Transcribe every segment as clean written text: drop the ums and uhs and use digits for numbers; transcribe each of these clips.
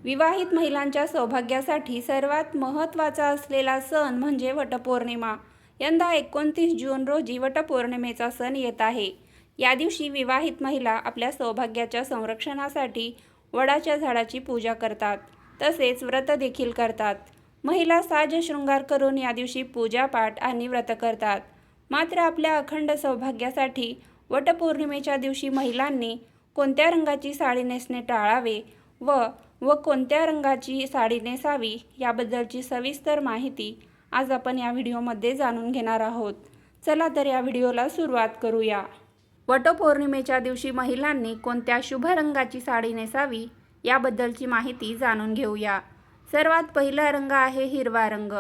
विवाहित महिलांच्या सौभाग्यासाठी सर्वात महत्त्वाचा असलेला सण म्हणजे वटपौर्णिमा. यंदा 29 जून रोजी वटपौर्णिमेचा सण येत आहे. या दिवशी विवाहित महिला आपल्या सौभाग्याच्या संरक्षणासाठी वडाच्या झाडाची पूजा करतात, तसेच व्रत देखील करतात. महिला साज-शृंगार करून या दिवशी पूजापाठ आणि व्रत करतात. मात्र आपल्या अखंड सौभाग्यासाठी वटपौर्णिमेच्या दिवशी महिलांनी कोणत्या रंगाची साडी नेसणे टाळावे व कोणत्या रंगाची साडी नेसावी याबद्दलची सविस्तर माहिती आज आपण या व्हिडिओमध्ये जाणून घेणार आहोत. चला तर या व्हिडिओला सुरुवात करूया. वटपौर्णिमेच्या दिवशी महिलांनी कोणत्या शुभ रंगाची साडी नेसावी याबद्दलची माहिती जाणून घेऊया. सर्वात पहिला रंग आहे हिरवा रंग.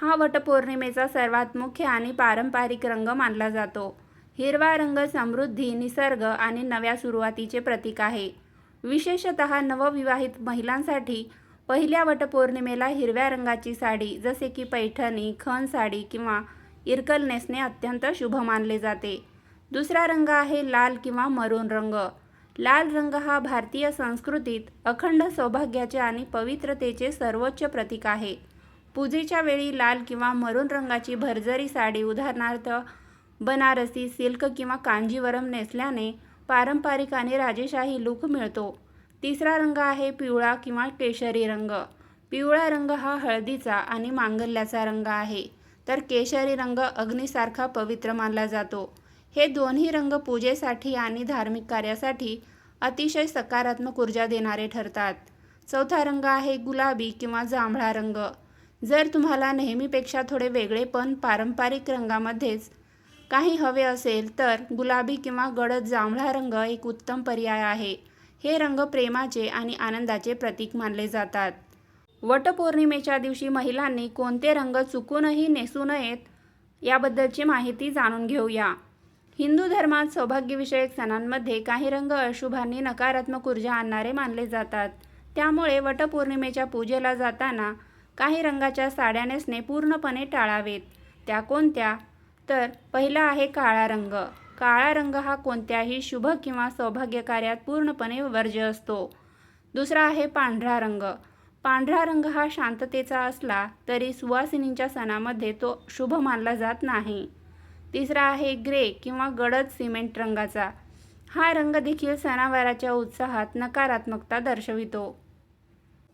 हा वटपौर्णिमेचा सर्वात मुख्य आणि पारंपरिक रंग मानला जातो. हिरवा रंग समृद्धी, निसर्ग आणि नव्या सुरुवातीचे प्रतीक आहे. विशेषतः नवविवाहित महिलांसाठी पहिल्या वटपौर्णिमेला हिरव्या रंगाची साडी जसे की पैठणी, खण साडी किंवा इरकल नेसणे अत्यंत शुभ मानले जाते. दुसरा रंग आहे लाल किंवा मरून रंग. लाल रंग हा भारतीय संस्कृतीत अखंड सौभाग्याचे आणि पवित्रतेचे सर्वोच्च प्रतीक आहे. पूजेच्या वेळी लाल किंवा मरून रंगाची भरजरी साडी, उदाहरणार्थ बनारसी, सिल्क किंवा कांजीवरम नेसल्याने पारंपरिक आणि राजेशाही लूक मिळतो. तिसरा रंग आहे पिवळा किंवा केशरी रंग. पिवळा रंग हा हळदीचा आणि मांगल्याचा रंग आहे, तर केशरी रंग अग्नीसारखा पवित्र मानला जातो. हे दोन्ही रंग पूजेसाठी आणि धार्मिक कार्यासाठी अतिशय सकारात्मक ऊर्जा देणारे ठरतात. चौथा रंग आहे गुलाबी किंवा जांभळा रंग. जर तुम्हाला नेहमीपेक्षा थोडे वेगळेपण पारंपरिक रंगामध्येच काही हवे असेल तर गुलाबी किंवा गडद जांभळा रंग एक उत्तम पर्याय आहे. हे रंग प्रेमाचे आणि आनंदाचे प्रतीक मानले जातात. वटपौर्णिमेच्या दिवशी महिलांनी कोणते रंग चुकूनही नेसू नयेत याबद्दलची माहिती जाणून घेऊया. हिंदू धर्मात सौभाग्यविषयक सणांमध्ये काही रंग अशुभ आणि नकारात्मक ऊर्जा आणणारे मानले जातात. त्यामुळे वटपौर्णिमेच्या पूजेला जाताना काही रंगाच्या साड्या नेसणे पूर्णपणे टाळावेत. त्या कोणत्या? तर पहिला आहे काळा रंग. काळा रंग हा कोणत्याही शुभ किंवा सौभाग्य कार्यात पूर्णपणे वर्ज्य असतो. दुसरा आहे पांढरा रंग. पांढरा रंग हा शांततेचा असला तरी सुवासिनींच्या सणामध्ये तो शुभ मानला जात नाही. तिसरा आहे ग्रे किंवा गडद सिमेंट रंगाचा. हा रंग देखील सणावाराच्या उत्साहात नकारात्मकता दर्शवितो.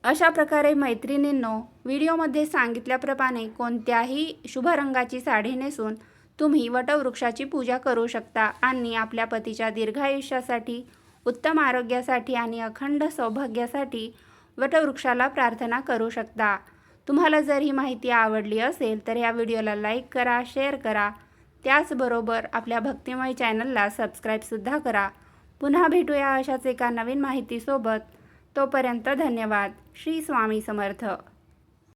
अशा प्रकारे मैत्रिणींनो, व्हिडिओमध्ये सांगितल्याप्रमाणे कोणत्याही शुभ रंगाची साडी नेसून तुम्ही वटवृक्षाची पूजा करू शकता आणि आपल्या पतीच्या दीर्घायुष्यासाठी, उत्तम आरोग्यासाठी आणि अखंड सौभाग्यासाठी वटवृक्षाला प्रार्थना करू शकता. तुम्हाला जर ही माहिती आवडली असेल तर या व्हिडिओला लाईक करा, शेअर करा. त्याचबरोबर आपल्या भक्तिमय चॅनलला सबस्क्राईबसुद्धा करा. पुन्हा भेटूया अशाच एका नवीन माहितीसोबत. तोपर्यंत धन्यवाद. श्री स्वामी समर्थ.